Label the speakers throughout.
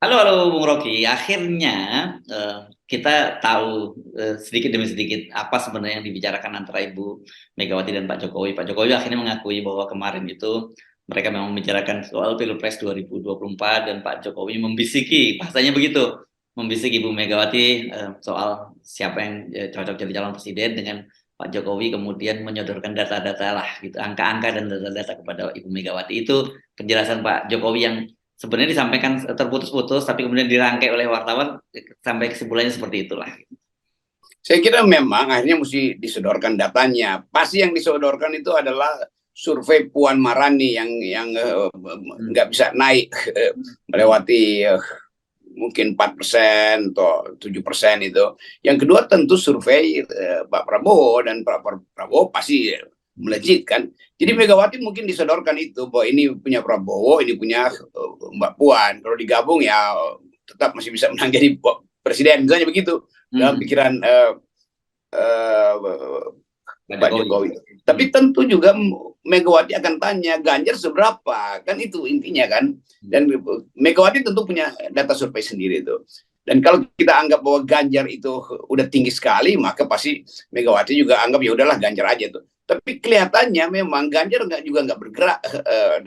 Speaker 1: Halo, halo Bung Rocky. Akhirnya eh, kita tahu sedikit demi sedikit apa sebenarnya yang dibicarakan antara Ibu Megawati dan Pak Jokowi. Pak Jokowi akhirnya mengakui bahwa kemarin itu mereka memang membicarakan soal Pilpres 2024 dan Pak Jokowi membisiki, bahasanya begitu, membisiki Ibu Megawati soal siapa yang cocok jadi calon presiden dengan Pak Jokowi kemudian menyodorkan data-data lah gitu, angka-angka dan data-data kepada Ibu Megawati. Itu penjelasan Pak Jokowi yang sebenarnya disampaikan terputus-putus, tapi kemudian dirangkai oleh wartawan sampai kesimpulannya seperti itulah.
Speaker 2: Saya kira memang akhirnya mesti disodorkan datanya. Pasti yang disodorkan itu adalah survei Puan Marani yang nggak bisa naik melewati mungkin 4% atau 7% itu. Yang kedua tentu survei Pak Prabowo, dan Pak Prabowo pasti melejitkan. Jadi Megawati mungkin disodorkan itu bahwa ini punya Prabowo, ini punya Mbak Puan. Kalau digabung ya tetap masih bisa menang jadi presiden, misalnya begitu dalam pikiran uh, Pak Jokowi. Tapi tentu juga Megawati akan tanya Ganjar seberapa, kan itu intinya kan. Dan Megawati tentu punya data survei sendiri itu. Dan kalau kita anggap bahwa Ganjar itu udah tinggi sekali, maka pasti Megawati juga anggap ya udahlah Ganjar aja tuh. Tapi kelihatannya memang Ganjar juga nggak bergerak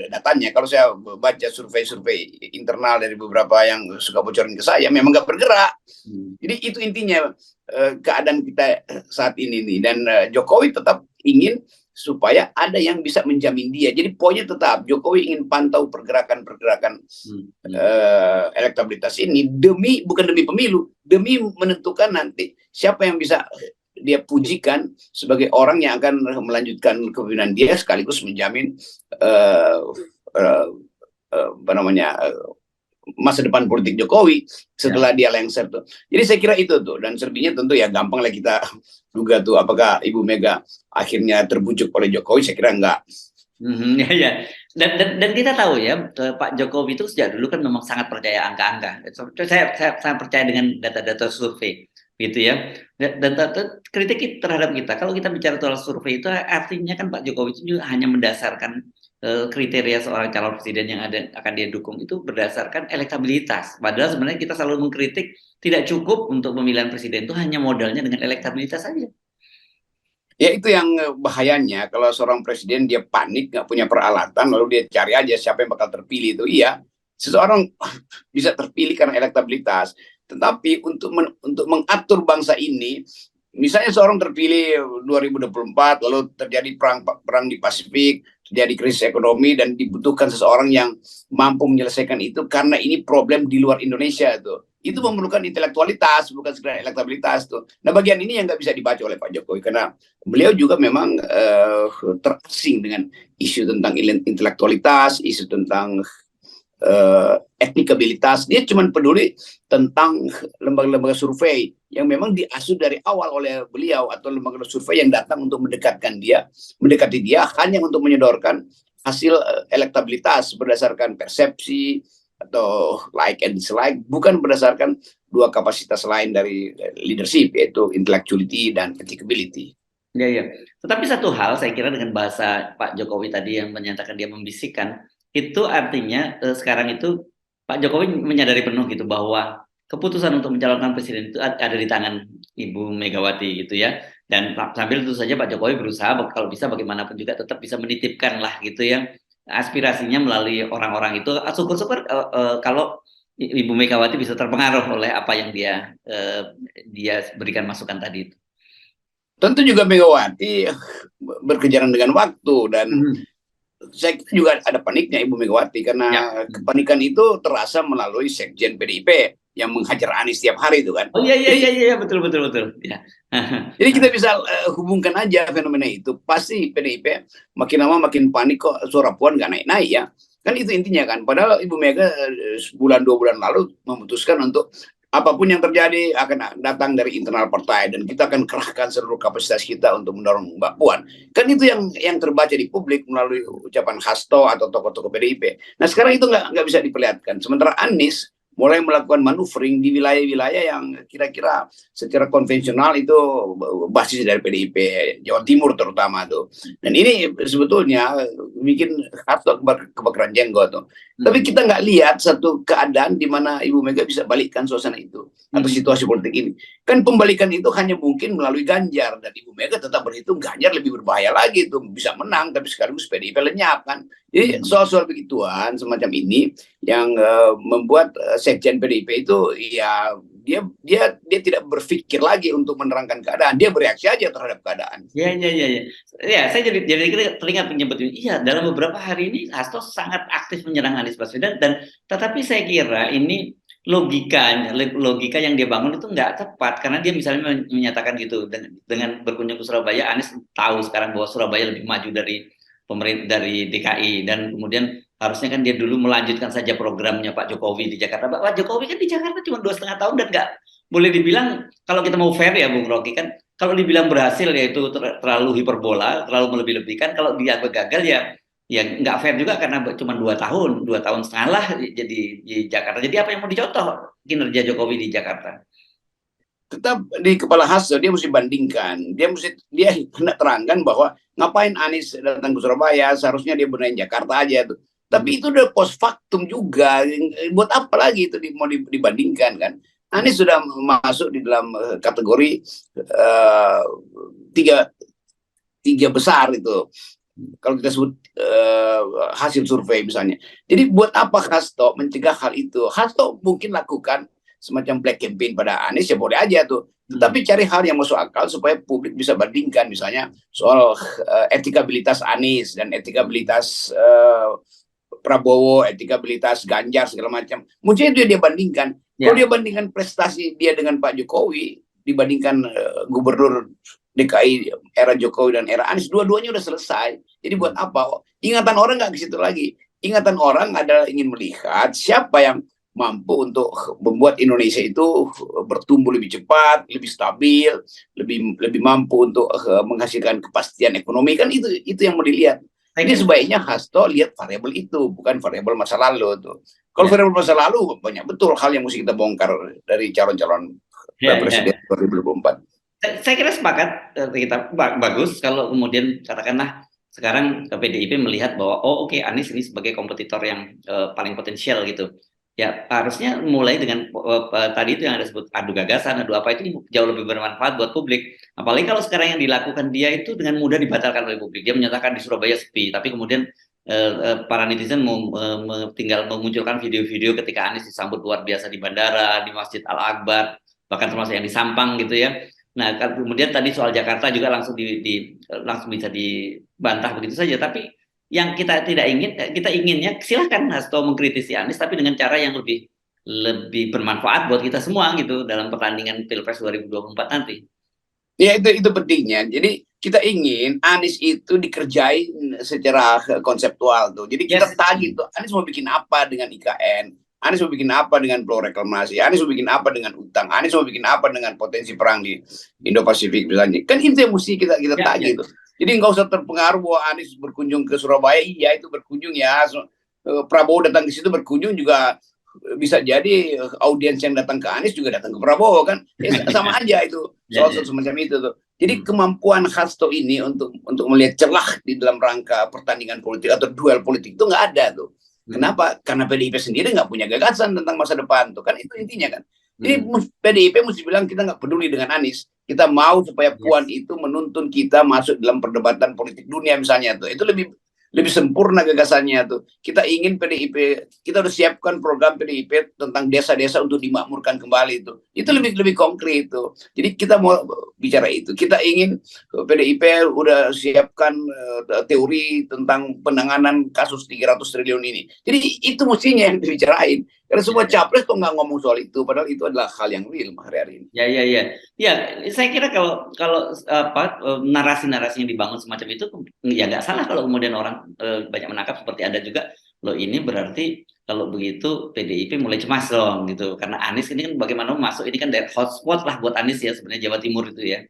Speaker 2: datanya. Kalau saya baca survei-survei internal dari beberapa yang suka bocorin ke saya, memang nggak bergerak. Jadi itu intinya keadaan kita saat ini nih. Dan Jokowi tetap ingin supaya ada yang bisa menjamin dia. Jadi poinnya tetap Jokowi ingin pantau pergerakan-pergerakan elektabilitas ini bukan demi pemilu, demi menentukan nanti siapa yang bisa dia pujikan sebagai orang yang akan melanjutkan kepemimpinan dia sekaligus menjamin apa namanya masa depan politik Jokowi setelah dia lengser tuh. Jadi saya kira itu tuh, dan selebihnya tentu ya gampang lah kita duga tuh apakah Ibu Mega akhirnya terbujuk oleh Jokowi. Saya kira enggak.
Speaker 1: Ya, ya. Dan kita tahu ya, Pak Jokowi itu sejak dulu kan memang sangat percaya angka-angka. Saya sangat percaya dengan data-data survei, gitu ya. Dan kritik terhadap kita, kalau kita bicara soal survei itu artinya kan Pak Jokowi itu juga hanya mendasarkan kriteria seorang calon presiden yang akan dia dukung itu berdasarkan elektabilitas. Padahal sebenarnya kita selalu mengkritik tidak cukup untuk pemilihan presiden itu hanya modalnya dengan elektabilitas saja.
Speaker 2: Ya itu yang bahayanya kalau seorang presiden dia panik nggak punya peralatan lalu dia cari aja siapa yang bakal terpilih itu. Iya, seseorang bisa terpilih karena elektabilitas, tetapi untuk mengatur bangsa ini, misalnya seorang terpilih 2024 lalu terjadi perang di Pasifik, terjadi krisis ekonomi dan dibutuhkan seseorang yang mampu menyelesaikan itu karena ini problem di luar Indonesia tuh. Itu memerlukan intelektualitas, bukan sekedar elektabilitas tuh. Nah bagian ini yang nggak bisa dibaca oleh Pak Jokowi karena beliau juga memang terasing dengan isu tentang intelektualitas, isu tentang etikabilitas. Dia cuma peduli tentang lembaga-lembaga survei yang memang diasuh dari awal oleh beliau atau lembaga survei yang datang untuk mendekati dia hanya untuk menyodorkan hasil elektabilitas berdasarkan persepsi atau like and dislike, bukan berdasarkan dua kapasitas lain dari leadership, yaitu intellectuality dan etikability.
Speaker 1: Ya, ya. Tetapi satu hal saya kira dengan bahasa Pak Jokowi tadi yang menyatakan dia membisikkan, itu artinya sekarang itu Pak Jokowi menyadari penuh gitu bahwa keputusan untuk mencalonkan presiden itu ada di tangan Ibu Megawati gitu ya. Dan sambil tentu saja Pak Jokowi berusaha kalau bisa bagaimanapun juga tetap bisa menitipkan lah gitu ya aspirasinya melalui orang-orang itu. Syukur-syukur kalau Ibu Megawati bisa terpengaruh oleh apa yang dia berikan masukan tadi itu.
Speaker 2: Tentu juga Megawati berkejaran dengan waktu dan saya kira juga ada paniknya Ibu Megawati karena kepanikan itu terasa melalui Sekjen PDIP yang menghajar Anies setiap hari itu kan.
Speaker 1: Oh iya iya betul. Ya.
Speaker 2: Jadi kita bisa hubungkan aja fenomena itu. Pasti PDIP makin lama makin panik kok suara Puan nggak naik-naik ya. Kan itu intinya kan. Padahal Ibu Mega sebulan 2 bulan lalu memutuskan untuk apapun yang terjadi akan datang dari internal partai dan kita akan kerahkan seluruh kapasitas kita untuk mendorong Mbak Puan. Kan itu yang terbaca di publik melalui ucapan Hasto atau tokoh-tokoh PDIP. Nah sekarang itu nggak bisa diperlihatkan. Sementara Anies mulai melakukan maneuvering di wilayah-wilayah yang kira-kira secara konvensional itu basis dari PDIP, Jawa Timur terutama tuh. Dan ini sebetulnya bikin Hasto kebakaran jenggot tuh. Tapi kita nggak lihat satu keadaan di mana Ibu Mega bisa balikkan suasana itu atau situasi politik ini. Kan pembalikan itu hanya mungkin melalui Ganjar, dan Ibu Mega tetap berhitung Ganjar lebih berbahaya lagi tuh, bisa menang tapi sekaligus PDIP lenyap kan. Jadi soal-soal begituan semacam ini yang membuat sekjen PDIP itu ya dia tidak berpikir lagi untuk menerangkan keadaan, dia bereaksi aja terhadap keadaan.
Speaker 1: Ya, saya jadi teringat menyebut ini. Iya, dalam beberapa hari ini Hasto sangat aktif menyerang Anies Baswedan, dan tetapi saya kira ini logika yang dia bangun itu nggak tepat, karena dia misalnya menyatakan gitu dengan berkunjung ke Surabaya, Anies tahu sekarang bahwa Surabaya lebih maju dari pemerintah, dari DKI, dan kemudian harusnya kan dia dulu melanjutkan saja programnya Pak Jokowi di Jakarta. Pak Jokowi kan di Jakarta cuma 2,5 tahun, dan nggak boleh dibilang, kalau kita mau fair ya Bung Rocky, kan kalau dibilang berhasil ya itu terlalu hiperbola, terlalu melebih-lebihkan. Kalau dia gagal ya nggak fair juga, karena cuma 2 tahun, 2 tahun setengah lah jadi di Jakarta. Jadi apa yang mau dicontoh kinerja Jokowi di Jakarta?
Speaker 2: Tetap di kepala Hasto dia mesti bandingkan, dia hendak terangkan bahwa ngapain Anies datang ke Surabaya, seharusnya dia benerin Jakarta aja tuh. Tapi itu udah post factum juga, buat apa lagi itu mau dibandingkan kan? Anies sudah masuk di dalam kategori tiga besar itu, kalau kita sebut hasil survei misalnya. Jadi buat apa Hasto mencegah hal itu? Hasto mungkin lakukan semacam black campaign pada Anies, ya boleh aja tuh. Tetapi cari hal yang masuk akal supaya publik bisa bandingkan, misalnya soal etikabilitas Anies dan etikabilitas Prabowo, etikabilitas Ganjar segala macam. Mungkin itu dia bandingkan. Kalau dia bandingkan prestasi dia dengan Pak Jokowi, dibandingkan gubernur DKI era Jokowi dan era Anies, dua-duanya udah selesai. Jadi buat apa? Ingatan orang nggak ke situ lagi. Ingatan orang adalah ingin melihat siapa yang mampu untuk membuat Indonesia itu bertumbuh lebih cepat, lebih stabil, lebih mampu untuk menghasilkan kepastian ekonomi. Kan itu yang mau dilihat. Ini sebaiknya Hasto lihat variabel itu, bukan variabel masa lalu tuh. Kalau variabel masa lalu banyak betul hal yang mesti kita bongkar dari calon-calon presiden 2024.
Speaker 1: Saya kira sepakat, kita bagus kalau kemudian katakanlah sekarang PDIP melihat bahwa oke, Anies ini sebagai kompetitor yang paling potensial gitu. Ya harusnya mulai dengan tadi itu yang ada sebut adu gagasan, adu apa, itu jauh lebih bermanfaat buat publik. Apalagi kalau sekarang yang dilakukan dia itu dengan mudah dibatalkan oleh publik. Dia menyatakan di Surabaya sepi, tapi kemudian para netizen tinggal memunculkan video-video ketika Anies disambut luar biasa di bandara, di Masjid Al-Akbar, bahkan termasuk yang di Sampang gitu ya. Nah kemudian tadi soal Jakarta juga langsung langsung bisa dibantah begitu saja. Tapi yang kita tidak ingin, kita inginnya silahkan Hasto mengkritisi Anies, tapi dengan cara yang lebih bermanfaat buat kita semua gitu dalam pertandingan Pilpres 2024 nanti.
Speaker 2: Ya itu pentingnya. Jadi kita ingin Anies itu dikerjain secara konseptual tuh. Jadi kita tagih tuh, Anies mau bikin apa dengan IKN? Anies mau bikin apa dengan pulau reklamasi? Anies mau bikin apa dengan utang? Anies mau bikin apa dengan potensi perang di Indo-Pasifik misalnya? Kan itu yang mesti kita tagih tuh. Jadi nggak usah terpengaruh bahwa Anies berkunjung ke Surabaya, iya itu berkunjung ya. Prabowo datang ke situ berkunjung juga bisa jadi audiens yang datang ke Anies juga datang ke Prabowo kan, sama aja itu soal semacam itu tuh. Jadi kemampuan Hasto ini untuk melihat celah di dalam rangka pertandingan politik atau duel politik itu nggak ada tuh. Kenapa? Karena PDIP sendiri nggak punya gagasan tentang masa depan tuh kan, itu intinya kan. Jadi PDIP mesti bilang kita nggak peduli dengan Anies, kita mau supaya Puan itu menuntun kita masuk dalam perdebatan politik dunia misalnya tuh. Itu lebih sempurna gagasannya tuh. Kita ingin PDIP, kita udah siapkan program PDIP tentang desa-desa untuk dimakmurkan kembali itu. Itu lebih konkret itu. Jadi kita mau bicara itu. Kita ingin PDIP udah siapkan teori tentang penanganan kasus 300 triliun ini. Jadi itu mestinya yang dibicarain. Karena semua capres kok nggak ngomong soal itu, padahal itu adalah hal yang real hari ini.
Speaker 1: Ya, saya kira kalau narasi-narasi yang dibangun semacam itu ya nggak salah kalau kemudian orang banyak menangkap seperti Anda juga. Loh ini berarti kalau begitu PDIP mulai cemas dong gitu, karena Anies ini kan bagaimana masuk, ini kan dari hotspot lah buat Anies ya sebenarnya, Jawa Timur itu ya.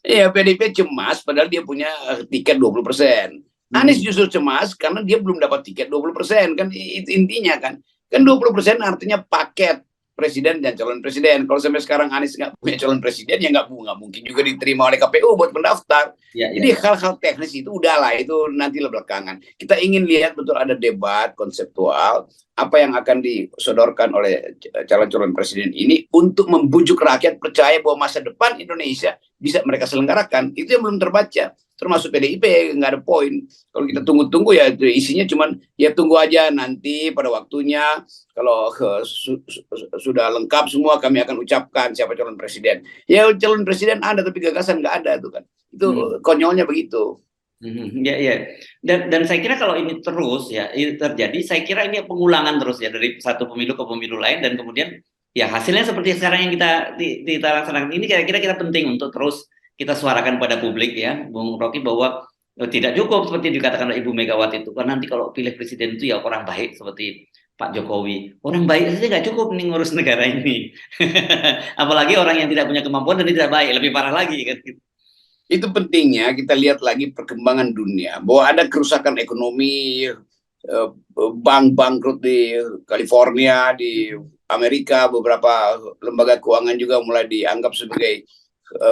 Speaker 2: Iya, PDIP cemas padahal dia punya tiket 20%. Anies justru cemas karena dia belum dapat tiket 20%, kan itu intinya kan. Kan 20% artinya paket presiden dan calon presiden. Kalau sampai sekarang Anies nggak punya calon presiden, ya nggak mungkin juga diterima oleh KPU buat mendaftar. Jadi hal-hal teknis itu udahlah, itu nanti belakangan. Kita ingin lihat betul ada debat konseptual, apa yang akan disodorkan oleh calon-calon presiden ini untuk membujuk rakyat percaya bahwa masa depan Indonesia bisa mereka selenggarakan. Itu yang belum terbaca. Termasuk PDIP nggak ada poin. Kalau kita tunggu-tunggu ya isinya cuman ya tunggu aja nanti pada waktunya kalau sudah lengkap semua kami akan ucapkan siapa calon presiden. Ya calon presiden ada tapi gagasan nggak ada tuh kan. Itu konyolnya begitu.
Speaker 1: Ya, ya. Dan saya kira kalau ini terus ya ini terjadi, saya kira ini pengulangan terus ya dari satu pemilu ke pemilu lain, dan kemudian ya hasilnya seperti sekarang yang kita laksanakan ini. Kira-kira kita penting untuk terus kita suarakan pada publik ya, Bung Rocky, bahwa tidak cukup seperti dikatakan oleh Ibu Megawati itu kan nanti kalau pilih presiden itu ya orang baik seperti Pak Jokowi. Orang baik saja nggak cukup nih ngurus negara ini. Apalagi orang yang tidak punya kemampuan dan tidak baik, lebih parah lagi kan.
Speaker 2: Itu pentingnya kita lihat lagi perkembangan dunia, bahwa ada kerusakan ekonomi, bank bangkrut di California, di Amerika, beberapa lembaga keuangan juga mulai dianggap sebagai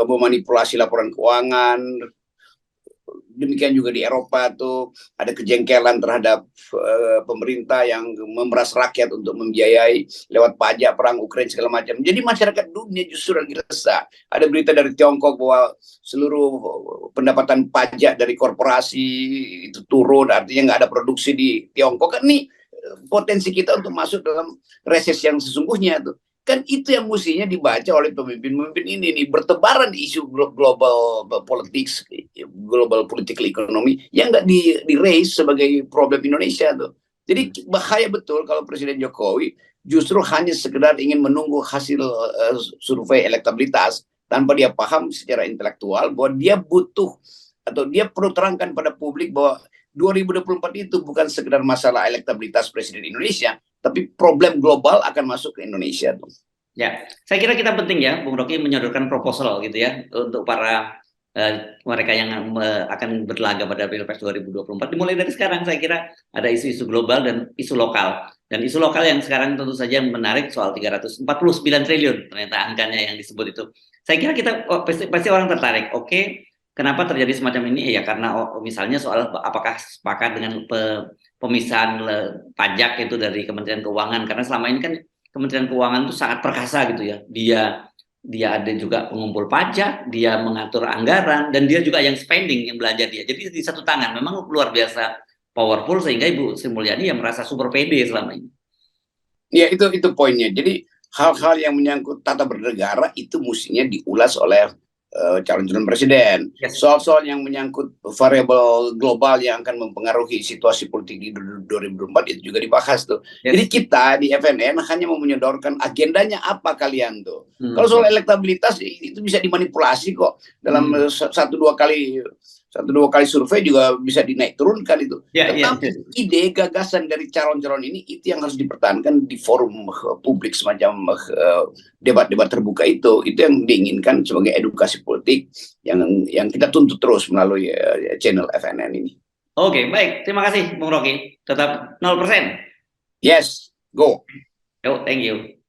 Speaker 2: memanipulasi laporan keuangan. Demikian juga di Eropa tuh ada kejengkelan terhadap pemerintah yang memeras rakyat untuk membiayai lewat pajak perang Ukraina segala macam. Jadi masyarakat dunia justru lagi resah. Ada berita dari Tiongkok bahwa seluruh pendapatan pajak dari korporasi itu turun, artinya nggak ada produksi di Tiongkok. Kan nih potensi kita untuk masuk dalam resesi yang sesungguhnya tuh. Kan itu yang mestinya dibaca oleh pemimpin-pemimpin ini nih, bertebaran di isu global politics, global political economy yang nggak di raise sebagai problem Indonesia tuh. Jadi bahaya betul kalau Presiden Jokowi justru hanya sekedar ingin menunggu hasil survei elektabilitas tanpa dia paham secara intelektual bahwa dia butuh atau dia perlu terangkan pada publik bahwa 2024 itu bukan sekedar masalah elektabilitas Presiden Indonesia, tapi problem global akan masuk ke Indonesia.
Speaker 1: Ya, saya kira kita penting ya, Bung Rocky, menyodorkan proposal gitu ya untuk para mereka yang akan berlaga pada Pilpres 2024. Dimulai dari sekarang, saya kira ada isu-isu global dan isu lokal. Dan isu lokal yang sekarang tentu saja menarik soal 349 triliun ternyata angkanya yang disebut itu. Saya kira kita pasti orang tertarik. Oke, kenapa terjadi semacam ini? Ya karena misalnya soal apakah sepakat dengan pemisahan pajak itu dari Kementerian Keuangan, karena selama ini kan Kementerian Keuangan itu sangat perkasa gitu ya. Dia ada juga pengumpul pajak, dia mengatur anggaran, dan dia juga yang spending, yang belanja dia. Jadi di satu tangan memang luar biasa powerful, sehingga Ibu Sri Mulyani yang merasa super pede selama ini.
Speaker 2: Ya itu poinnya. Jadi hal-hal yang menyangkut tata bernegara itu mestinya diulas oleh calon-calon presiden. Soal-soal yang menyangkut variabel global yang akan mempengaruhi situasi politik di 2024 itu juga dibahas tuh. Jadi kita di FNN hanya mau menyodorkan agendanya apa kalian tuh. Kalau soal elektabilitas itu bisa dimanipulasi kok dalam satu dua kali survei juga bisa dinaik turunkan itu. Tetapi ide gagasan dari calon-calon ini itu yang harus dipertahankan di forum publik semacam debat-debat terbuka itu yang diinginkan sebagai edukasi politik yang kita tuntut terus melalui channel FNN ini.
Speaker 1: Oke, baik. Terima kasih Bung Rocky. Tetap 0%.
Speaker 2: Yes, go.
Speaker 1: Yo, thank you.